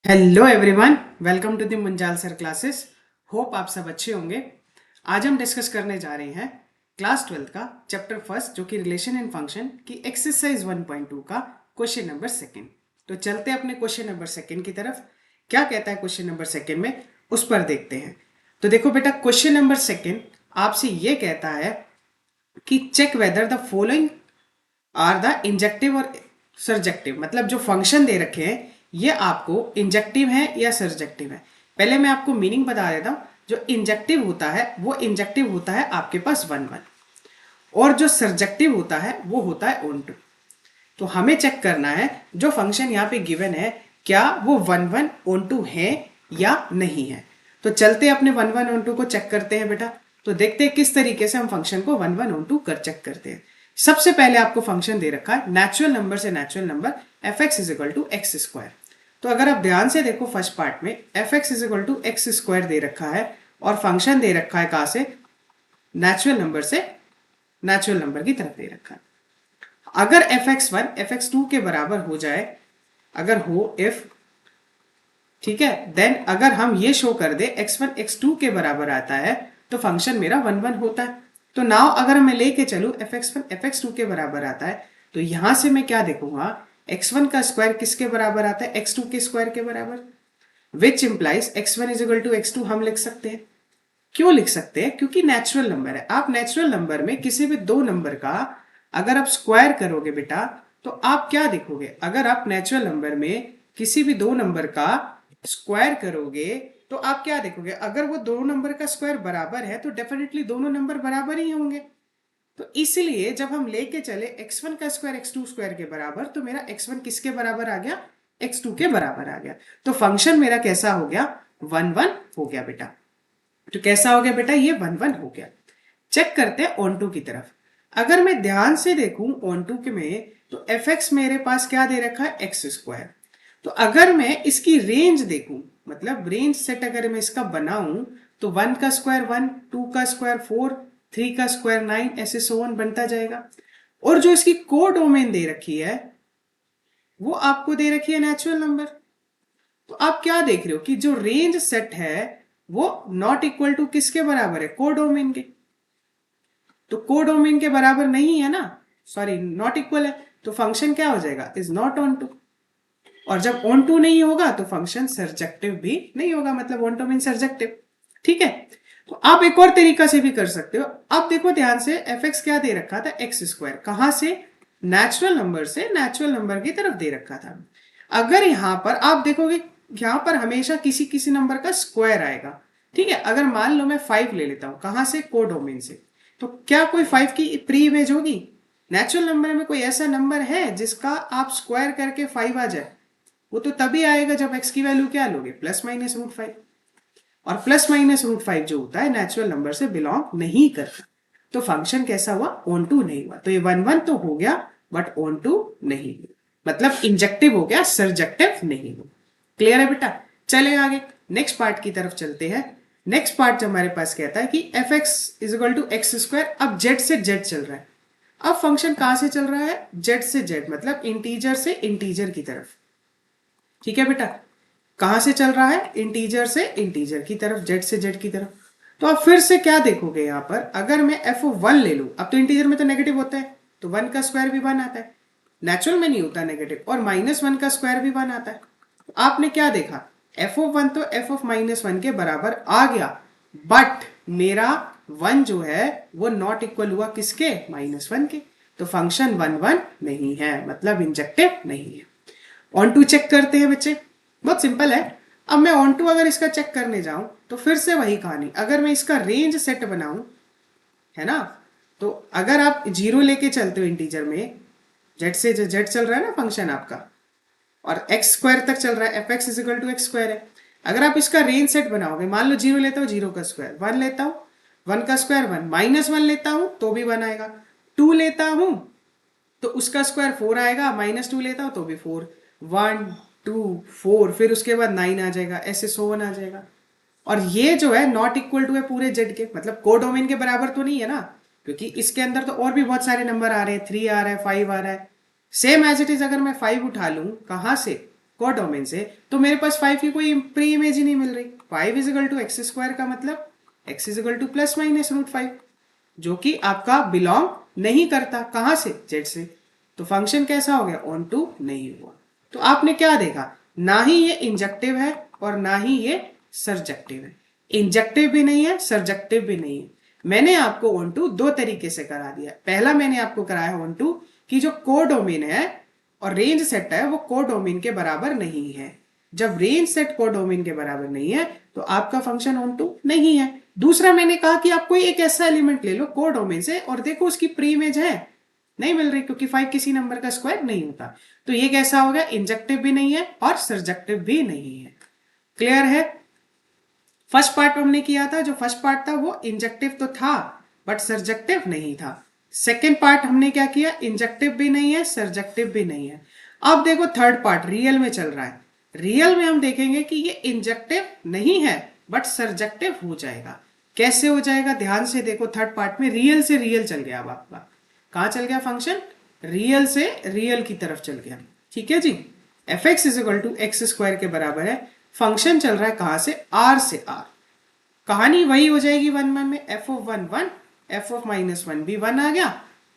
Hello everyone, welcome to the Munjal sir classes. होप आप सब अच्छे होंगे। आज हम डिस्कस करने जा रहे हैं क्लास 12 का चैप्टर फर्स्ट जो कि रिलेशन एंड फंक्शन की एक्सरसाइज 1.2 का क्वेश्चन नंबर सेकंड। तो चलते हैं अपने क्वेश्चन नंबर सेकंड की तरफ। क्या कहता है क्वेश्चन नंबर सेकंड में, उस पर देखते हैं। तो देखो बेटा, क्वेश्चन नंबर सेकंड आपसे ये कहता है कि check whether the following are the injective और सर्जेक्टिव। मतलब जो फंक्शन दे रखे हैं ये आपको इंजेक्टिव है या सर्जेक्टिव है। पहले मैं आपको मीनिंग बता देता हूं। जो इंजेक्टिव होता है वो इंजेक्टिव होता है आपके पास 1 1, और जो सर्जेक्टिव होता है वो होता है ऑन टू। तो हमें चेक करना है जो फंक्शन यहाँ पे गिवन है क्या वो 1 1 ऑन टू है या नहीं है। तो चलते अपने 1 1 ऑन टू को चेक करते हैं बेटा। तो देखते हैं किस तरीके से हम फंक्शन को 1 1 ऑन टू कर चेक करते हैं। सबसे पहले आपको फंक्शन दे रखा है नेचुरल नंबर से natural number F x is equal to x square. तो अगर आप ध्यान से देखो फर्स्ट पार्ट में F x is equal to x square दे रखा है और फंक्शन दे रखा है कहां से, नेचुरल नंबर से नेचुरल नंबर की तरफ दे रखा है। अगर F x one F x two के बराबर हो जाए, अगर हो इफ, ठीक है, देन अगर हम ये शो कर दे एक्स वन एक्स टू के बराबर आता है तो फंक्शन मेरा 1 1 होता है। तो नाउ अगर मैं लेके चलू f x one F x two के बराबर आता है तो यहां से मैं क्या देखूंगा, एक्स वन का स्क्वायर किसके बराबर आता है, एक्स टू के स्क्वायर के बराबर, which implies x one is equal to x two हम लिख सकते हैं। क्यों लिख सकते हैं, क्योंकि नेचुरल नंबर है। आप नेचुरल नंबर में किसी भी दो नंबर का अगर आप स्क्वायर करोगे बेटा तो आप क्या देखोगे, अगर आप नेचुरल नंबर में किसी भी दो नंबर का स्क्वायर करोगे तो आप क्या देखोगे, अगर वो दोनों नंबर का स्क्वायर बराबर है तो डेफिनेटली दोनों नंबर बराबर ही होंगे। तो इसलिए जब हम लेके चले x1 का स्क्वायर x2 स्क्वायर के बराबर तो मेरा x1 किसके बराबर आ गया, x2 के बराबर आ गया। तो फंक्शन मेरा कैसा हो गया, 1 1 हो गया बेटा। तो कैसा हो गया बेटा, ये 1 1 हो गया। चेक करते हैं ऑन टू की तरफ। अगर मैं ध्यान से देखूं ऑन टू के में तो एफ एक्स मेरे पास क्या दे रखा है, एक्स स्क्वायर। तो अगर मैं इसकी रेंज देखूं, मतलब रेंज सेट अगर मैं इसका बनाऊं तो 1 का स्क्वायर 1, 2 का स्क्वायर 4, 3 का स्क्वायर 9, ऐसे सो वन बनता जाएगा। और जो इसकी को डोमेन दे रखी है वो आपको दे रखी है नेचुरल नंबर। तो आप क्या देख रहे हो कि जो रेंज सेट है वो नॉट इक्वल टू किसके बराबर है, कोडोमेन के। तो कोडोमेन के बराबर नहीं है ना, सॉरी नॉट इक्वल है, तो फंक्शन क्या हो जाएगा, इज नॉट ऑन टू। और जब ऑन टू नहीं होगा तो फंक्शन सर्जेक्टिव भी नहीं होगा, मतलब ऑन टू मीन सर्जेक्टिव। ठीक है। तो आप एक और तरीका से भी कर सकते हो। अब देखो ध्यान से, एफ एक्स क्या दे रखा था, एक्स स्क्वायर, कहां से, नेचुरल नंबर से नेचुरल नंबर की तरफ दे रखा था। अगर यहां पर आप देखोगे, यहां पर हमेशा किसी किसी नंबर का स्क्वायर आएगा। ठीक है, अगर मान लो मैं 5 ले लेता हूं, कहां से, कोडोमेन से, तो क्या कोई 5 की प्री इमेज होगी, नेचुरल नंबर में कोई ऐसा नंबर है जिसका आप स्क्वायर करके 5 आ जाए, वो तो तभी आएगा जब x की वैल्यू क्या लोगे, प्लस माइनस रूट 5। और प्लस माइनस रूट 5 जो होता है नेचुरल नंबर से बिलोंग नहीं करता। तो फंक्शन कैसा हुआ, ऑन टू नहीं हुआ। तो ये 1 1 तो हो गया बट ऑन टू नहीं हुआ, मतलब इंजेक्टिव हो गया, सर्जेक्टिव नहीं हुआ। क्लियर है बेटा। चले आगे नेक्स्ट पार्ट की तरफ चलते हैं। नेक्स्ट पार्ट हमारे पास कहता है कि F x is equal to x square. अब जेड से जेड चल रहा है। अब फंक्शन कहां से चल रहा है, जेड से जेड, मतलब इंटीजर से इंटीजर की तरफ। ठीक है बेटा, कहां से चल रहा है, इंटीजर से इंटीजर की तरफ, जेड से जेड की तरफ। तो अब फिर से क्या देखोगे यहां पर, अगर मैं एफ वन ले लू, अब तो इंटीजर में तो नेगेटिव होता है तो 1 का स्क्वायर भी 1 आता है, नेचुरल में नहीं होता नेगेटिव, और -1 का स्क्वायर भी 1 आता है। तो आपने क्या देखा, एफ ऑफ वन तो एफ ऑफ -1 के बराबर आ गया, बट मेरा 1 जो है वो नॉट इक्वल हुआ किसके, -1 के। तो फंक्शन 1 1 नहीं है, मतलब इंजेक्टिव नहीं है। ऑन टू चेक करते हैं बच्चे, बहुत सिंपल है। अब मैं ऑन टू अगर इसका चेक करने जाऊं तो फिर से वही कहानी, अगर मैं इसका रेंज सेट बनाऊं, है ना, तो अगर आप 0 लेके चलते हो इंटीजर में, जेड से जेड चल रहा है ना फंक्शन आपका, और एक्स स्क्वायर तक चल रहा है, f x is equal to x square है। अगर आप इसका रेंज सेट बनाओगे, मान लो 0 लेता हूँ, 0 का स्क्वायर 1 लेता हूँ, 1 का स्क्वायर 1, -1 लेता हूँ तो भी 1 आएगा, 2 लेता हूँ तो उसका स्क्वायर 4 आएगा, -2 लेता हूं तो भी 4, 1 2 4, फिर उसके बाद 9 आ जाएगा, ऐसे सो वन आ जाएगा। और ये जो है नॉट इक्वल टू है पूरे जेड के, मतलब कोडोमेन के बराबर तो नहीं है ना, क्योंकि इसके अंदर तो और भी बहुत सारे नंबर आ रहे हैं, 3 आ रहा है, 5 आ रहा है। सेम एज इट इज अगर मैं 5 उठा लूं, कहां से, कोडोमेन से, तो मेरे पास 5 की कोई प्री इमेज ही नहीं मिल रही। 5 इजिकल टू एक्स स्क्वायर का मतलब x is equal to plus minus root 5, जो कि आपका बिलोंग नहीं करता, कहां से, z से। तो फंक्शन कैसा हो गया, ऑन टू नहीं हुआ। तो आपने क्या देखा, ना ही ये इंजेक्टिव है और ना ही ये सरजेक्टिव है। इंजेक्टिव भी नहीं है, सरजेक्टिव भी नहीं है। मैंने आपको ऑन टू दो तरीके से करा दिया। पहला मैंने आपको कराया ऑन टू कि जो कोडोमेन है और रेंज सेट है वो कोडोमेन के बराबर नहीं है। जब रेंज सेट कोडोमेन के बराबर नहीं है तो आपका फंक्शन ऑन टू नहीं है। दूसरा मैंने कहा कि आप कोई एक ऐसा एलिमेंट ले लो कोडोमेन से और देखो उसकी प्री इमेज है, नहीं मिल रही, क्योंकि 5 किसी नंबर का स्क्वायर नहीं होता। तो ये कैसा हो गया, इंजेक्टिव भी नहीं है और सरजेक्टिव भी नहीं है। क्लियर है। फर्स्ट पार्ट हमने किया था, जो फर्स्ट पार्ट था वो इंजेक्टिव तो था बट सरजेक्टिव नहीं था। सेकेंड पार्ट हमने क्या किया, इंजेक्टिव भी नहीं है, सरजेक्टिव भी नहीं है। अब देखो थर्ड पार्ट रियल में चल रहा है। रियल में हम देखेंगे कि ये इंजेक्टिव नहीं है बट सरजेक्टिव हो जाएगा। कैसे हो जाएगा, ध्यान से देखो। थर्ड पार्ट में रियल से रियल चल गया। अब आपका कहां चल गया फंक्शन, रियल से रियल की तरफ चल गया। ठीक है जी। F x is equal to x square के बराबर है। फंक्शन चल रहा है कहां से, आर से आर। कहानी वही हो जाएगी वन वन में, F of one one, F of minus one भी वन आ गया।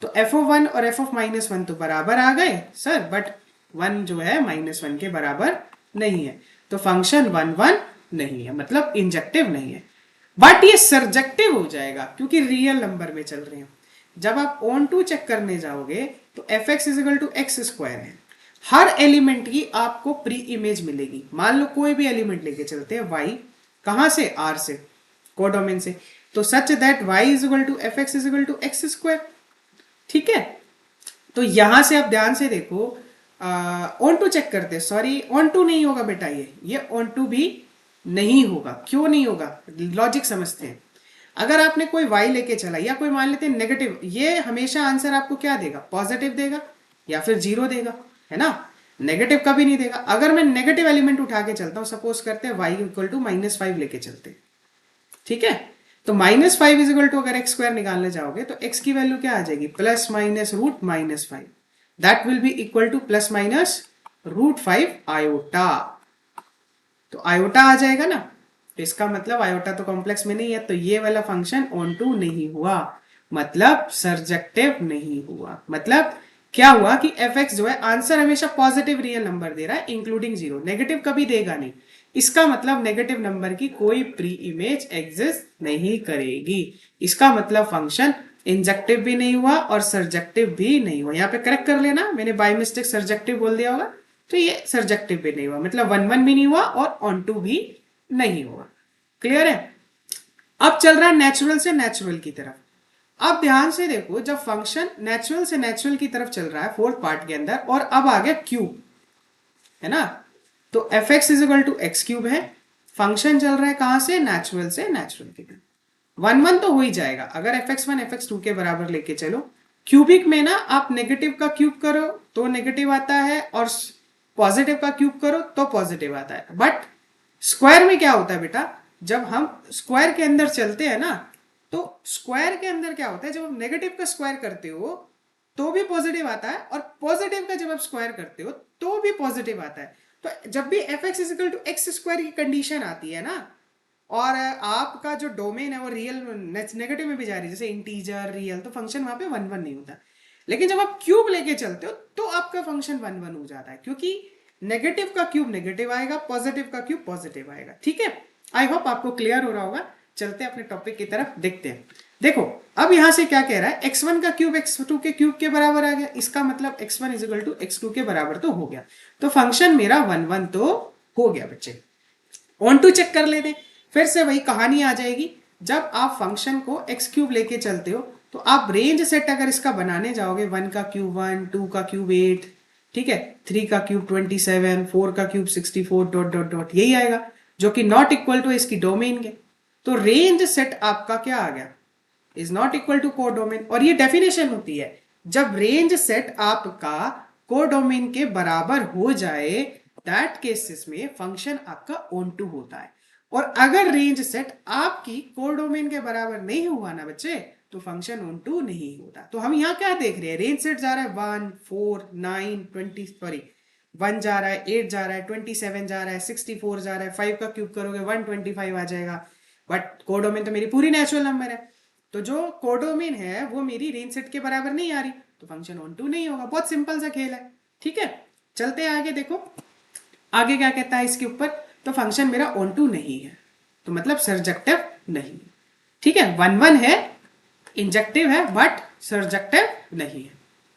तो एफ ऑफ वन और एफ ऑफ माइनस वन तो बराबर आ गए सर, बट वन जो है माइनस वन के बराबर नहीं है। तो फंक्शन वन वन नहीं है, मतलब इंजेक्टिव नहीं है। बट ये सरजेक्टिव हो जाएगा क्योंकि रियल नंबर में चल रहे हैं। जब आप ऑन टू चेक करने जाओगे तो f x is equal to x square है। हर एलिमेंट की आपको प्री इमेज मिलेगी। मान लो कोई भी एलिमेंट लेके चलते हैं y, कहां से, r से, कोडोमेन से। तो such that y is equal to f x is equal to x square. ठीक है। तो यहां से आप ध्यान से देखो, ऑन टू चेक करते हैं। सॉरी, ऑन टू नहीं होगा बेटा, ये ऑन टू भी नहीं होगा। क्यों नहीं होगा, लॉजिक समझते हैं। अगर आपने कोई y लेके चला या कोई मान लेते हैं नेगेटिव, ये हमेशा आंसर आपको क्या देगा, पॉजिटिव देगा या फिर जीरो देगा, है ना। नेगेटिव कभी नहीं देगा। अगर मैं नेगेटिव एलिमेंट उठा के चलता हूं, सपोज करते हैं y इक्वल टू -5 लेके चलते हैं। ठीक है। तो -5 इज इक्वल टू, अगर एक्स स्क्वायर निकालने जाओगे तो x की वैल्यू क्या आ जाएगी, plus minus root -5। That will be equal to plus minus root 5 iota. तो आयोटा आ जाएगा ना। तो इसका मतलब आयोटा तो कॉम्प्लेक्स में नहीं है, तो ये वाला फंक्शन ऑन टू नहीं हुआ, मतलब सरजेक्टिव नहीं हुआ। मतलब क्या हुआ कि एफ एक्स जो है, आंसर हमेशा पॉजिटिव रियल नंबर दे रहा है इंक्लूडिंग जीरो, नेगेटिव कभी देगा नहीं। इसका मतलब नेगेटिव नंबर की कोई प्री इमेज एग्जिस्ट नहीं करेगी। इसका मतलब फंक्शन इंजेक्टिव भी नहीं हुआ और सरजेक्टिव भी नहीं हुआ। यहाँ पे करेक्ट कर लेना, मैंने बाय मिस्टेक सरजेक्टिव बोल दिया होगा। तो ये सरजेक्टिव भी नहीं हुआ, मतलब वन वन भी नहीं हुआ और ऑन टू भी नहीं हुआ। क्लियर है। अब चल रहा है नेचुरल से नेचुरल की तरफ। अब ध्यान से देखो, जब फंक्शन नेचुरल से नेचुरल की तरफ चल रहा है फोर्थ पार्ट के अंदर, और अब आ गया क्यूब, है ना। तो f x is equal to x cube है। फंक्शन चल रहा है कहां से, नेचुरल से नेचुरल की तरफ। वन वन तो हो ही जाएगा अगर F x one F x two के बराबर लेके चलो। क्यूबिक में ना आप नेगेटिव का क्यूब करो तो नेगेटिव आता है और पॉजिटिव का क्यूब करो तो पॉजिटिव आता है। बट स्क्वायर में क्या होता है बेटा, जब हम स्क्वायर के अंदर चलते हैं ना, तो स्क्वायर के अंदर क्या होता है, जब आप नेगेटिव का स्क्वायर करते हो तो भी पॉजिटिव आता है, और पॉजिटिव का जब आप स्क्वायर करते हो तो भी पॉजिटिव आता है। तो जब भी f x is equal to x square की कंडीशन आती है ना, और आपका जो डोमेन है वो रियल नेगेटिव में भी जा रही है, जैसे इंटीजर रियल, तो फंक्शन वहां पे वन वन नहीं होता। लेकिन जब आप क्यूब लेके चलते हो तो आपका फंक्शन वन वन हो जाता है, क्योंकि नेगेटिव का क्यूब नेगेटिव आएगा, पॉजिटिव का क्यूब पॉजिटिव आएगा। ठीक है। आई होप आपको क्लियर हो रहा होगा। चलते हैं अपने टॉपिक की तरफ, देखते हैं। देखो अब यहां से क्या कह रहा है, x1 का क्यूब x2 के क्यूब के बराबर आ गया। इसका मतलब x1 is equal to x2 के बराबर तो हो गया। तो फंक्शन मेरा वन वन तो हो गया बच्चे। ऑन टू चेक कर लेते, फिर से वही कहानी आ जाएगी। जब आप फंक्शन को एक्स क्यूब लेके चलते हो तो आप रेंज सेट अगर इसका बनाने जाओगे, 1 का क्यूब 1, 2 का क्यूब 8, ठीक है, 3 का क्यूब 27, 4 का क्यूब 64 डॉट डॉट डॉट, यही आएगा, जो कि नॉट इक्वल टू इसकी डोमेन के। तो रेंज सेट आपका क्या आ गया, is not equal to codomain. और ये डेफिनेशन होती है, जब रेंज सेट आपका कोडोमेन के बराबर हो जाए, दैट केसेस में फंक्शन आपका ऑन टू होता है। और अगर रेंज सेट आपकी कोडोमेन के बराबर नहीं हुआ ना बच्चे, तो फंक्शन ऑन टू नहीं होता। तो हम यहां क्या देख रहे हैं, रेंज सेट जा रहा है 1, 4, 9, 20, सॉरी 1 जा रहा है, 8 जा रहा है, 27 जा रहा है, 64 जा रहा है, 5 का क्यूब करोगे 125 आ जाएगा। बट कोडोमेन तो मेरी पूरी नेचुरल नंबर है, तो जो कोडोमेन है वो मेरी रेंज सेट के बराबर नहीं आ रही, तो फंक्शन ऑन टू नहीं होगा। बहुत सिंपल सा खेल है, ठीक है। चलते हैं आगे, देखो आगे क्या कहता है इसके ऊपर। तो फंक्शन मेरा ऑन टू नहीं है, तो मतलब सर्जेक्टिव नहीं है, ठीक है। 1 1 है, इंजेक्टिव है, बट सर्जेक्टिव नहीं है।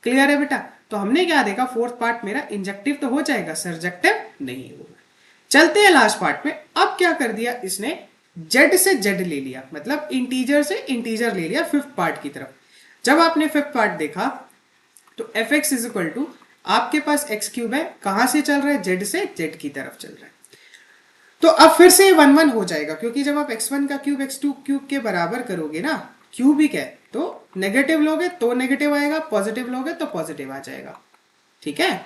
क्लियर है बेटा। तो हमने क्या देखा, फोर्थ पार्ट मेरा इंजेक्टिव तो हो जाएगा, सर्जेक्टिव नहीं होगा। चलते हैं लास्ट पार्ट में। अब क्या कर दिया इसने, जेड से जेड ले लिया, मतलब इंटीजर से इंटीजर ले लिया फिफ्थ पार्ट की तरफ। जब आपने फिफ्थ पार्ट देखा तो f x is equal to, आपके पास एक्स क्यूब है, कहां से चल रहा है, जेड से जेड की तरफ चल रहा है। तो अब फिर से 1 1 हो जाएगा, क्योंकि जब आप x1 का क्यूब x2 क्यूब के बराबर करोगे ना, क्यूबिक है तो नेगेटिव लोगे तो नेगेटिव आएगा, पॉजिटिव लोगे तो पॉजिटिव आ जाएगा, ठीक है।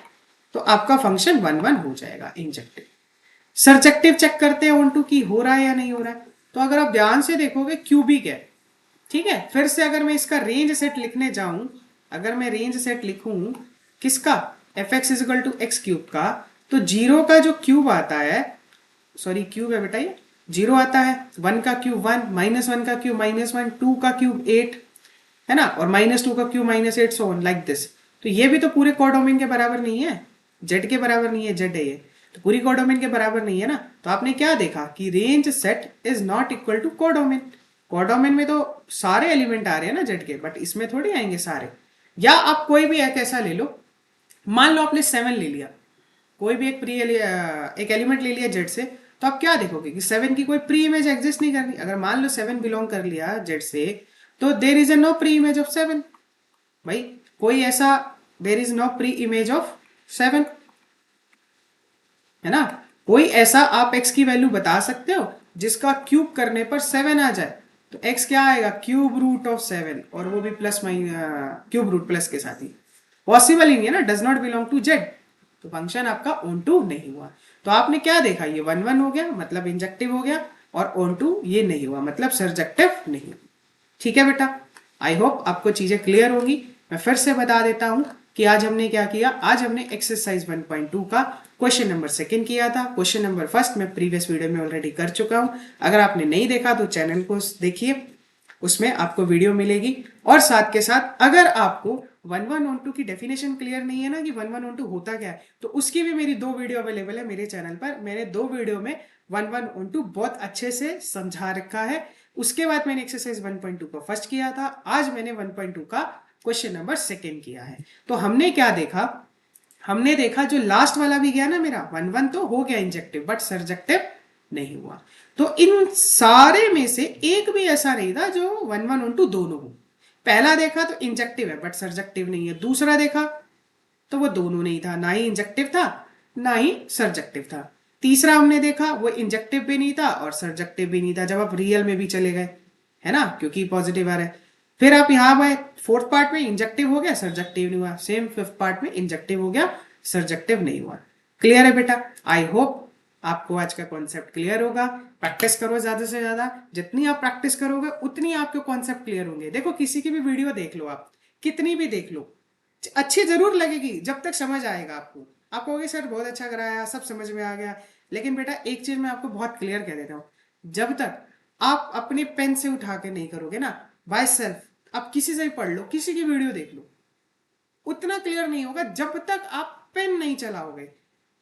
तो आपका फंक्शन 1 1 हो जाएगा इंजेक्टिव। सर्जेक्टिव चेक करते हैं ऑन टू की हो रहा है या नहीं हो रहा है। तो अगर आप ध्यान से देखोगे क्यूबिक है, ठीक है। फिर से अगर मैं इसका रेंज सेट लिखने जाऊं, अगर मैं रेंज सेट लिखूं किसका, f x is equal to x cube का, तो जीरो का जो क्यूब आता है, सॉरी क्यूब है बेटा ये, जीरो आता है, 1 का क्यूब 1, -1 का क्यूब -1, 2 का क्यूब 8 है ना, और -2 का cube -8, so on like this. तो ये भी तो पूरे कोडोमेन के बराबर नहीं है, जेड के बराबर नहीं है, जेड है ये, तो पूरी कोडोमेन के बराबर नहीं है ना। तो आपने क्या देखा कि range set is not equal to codomain. Codomain में तो सारे एलिमेंट आ रहे हैं ना जेड के, बट इसमें थोड़ी आएंगे सारे। या आप कोई भी एक ऐसा ले लो, मान लो आपने 7 ले लिया, कोई भी एक एलिमेंट ले लिया जेड से, तो आप क्या देखोगे कि 7 की कोई प्री इमेज एग्जिस्ट नहीं करनी। अगर मान लो 7 बिलोंग कर लिया जेड से, तो there is a no pre image of 7, भाई कोई ऐसा, there is no pre image of 7, है ना। कोई ऐसा आप x की वैल्यू बता सकते हो जिसका क्यूब करने पर 7 आ जाए, तो x क्या आएगा, क्यूब रूट ऑफ 7, और वो भी प्लस क्यूब रूट प्लस के साथ ही। पॉसिबल ही नहीं है ना, does not belong to z, तो फंक्शन आपका ऑन टू नहीं हुआ। तो आपने क्या देखा, ये 1 1 हो गया मतलब इंजेक्टिव हो गया, और ऑन टू ये नहीं हुआ मतलब सर्जेक्टिव नहीं। ठीक है बेटा, आई होप आपको चीजें क्लियर होंगी। मैं फिर से बता देता हूं कि आज हमने क्या किया। आज हमने एक्सरसाइज 1.2 का क्वेश्चन नंबर सेकंड किया था। क्वेश्चन नंबर फर्स्ट मैं प्रीवियस वीडियो में ऑलरेडी कर चुका हूं। अगर आपने नहीं देखा तो चैनल को देखिए, उसमें आपको वीडियो मिलेगी। और साथ के साथ अगर आपको 1112 की डेफिनेशन क्लियर नहीं है ना कि 1112 होता क्या है, तो उसकी भी मेरी 2 वीडियो अवेलेबल है मेरे चैनल पर। मैंने 2 वीडियो में 1112 बहुत अच्छे से समझा रखा है। उसके बाद मैंने एक्सरसाइज 1.2 को फर्स्ट किया था, आज मैंने 1.2 का क्वेश्चन नंबर सेकेंड किया है। तो हमने क्या देखा, हमने देखा जो लास्ट वाला भी गया ना मेरा 1 1 तो हो गया इंजेक्टिव, बट सर्जेक्टिव नहीं हुआ। तो इन सारे में से एक भी ऐसा नहीं था जो 1 1 1 2 दोनों हो। पहला देखा तो इंजेक्टिव है बट सर्जेक्टिव नहीं है, दूसरा देखा तो वो दोनों नहीं था, ना ही इंजेक्टिव था ना ही सर्जेक्टिव था। तीसरा हमने देखा वो इंजेक्टिव भी नहीं था और सर्जेक्टिव भी नहीं था, जब आप रियल में भी चले गए, है ना, क्योंकि पॉजिटिव आ रहा है। फिर आप यहां आए, फोर्थ पार्ट में इंजेक्टिव हो गया सर्जेक्टिव नहीं हुआ, सेम फिफ्थ पार्ट में इंजेक्टिव हो गया सर्जेक्टिव नहीं हुआ। क्लियर है बेटा, आई होप आपको आज का कॉन्सेप्ट क्लियर होगा। प्रैक्टिस करो ज्यादा से ज्यादा, जितनी आप प्रैक्टिस करोगे उतनी आपके कॉन्सेप्ट क्लियर होंगे। देखो किसी की भी वीडियो देख लो आप, कितनी भी देख लो, अच्छी जरूर लगेगी जब तक समझ आएगा आपको। आप कहोगे सर बहुत अच्छा कराया, सब समझ में आ गया, लेकिन बेटा एक चीज मैं आपको बहुत क्लियर कह देता हूं, जब तक आप अपने पेन से उठा के नहीं करोगे ना, बाय सेल्फ आप किसी से भी पढ़ लो, किसी की वीडियो देख लो, उतना क्लियर नहीं होगा जब तक आप पेन नहीं चलाओगे।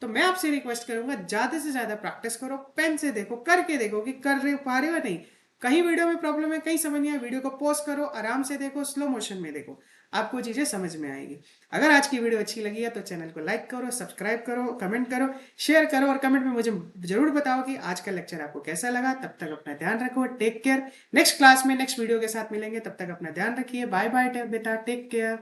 तो मैं आपसे रिक्वेस्ट करूंगा ज्यादा से ज्यादा प्रैक्टिस करो, पेन से देखो, करके देखो कि कर रहे पा रहे हो नहीं। कहीं वीडियो में प्रॉब्लम है, कहीं समझ नहीं आया, वीडियो को पॉज करो, आराम से देखो, स्लो मोशन में देखो, आपको चीजें समझ में आएगी। अगर आज की वीडियो अच्छी लगी है तो चैनल को लाइक करो, सब्सक्राइब करो, कमेंट करो, शेयर करो, और कमेंट में मुझे जरूर बताओ कि आज का लेक्चर आपको कैसा लगा। तब तक अपना ध्यान रखो, टेक केयर। नेक्स्ट क्लास में नेक्स्ट वीडियो के साथ मिलेंगे, तब तक अपना ध्यान रखिए। बाय बाय बेटा, टेक केयर।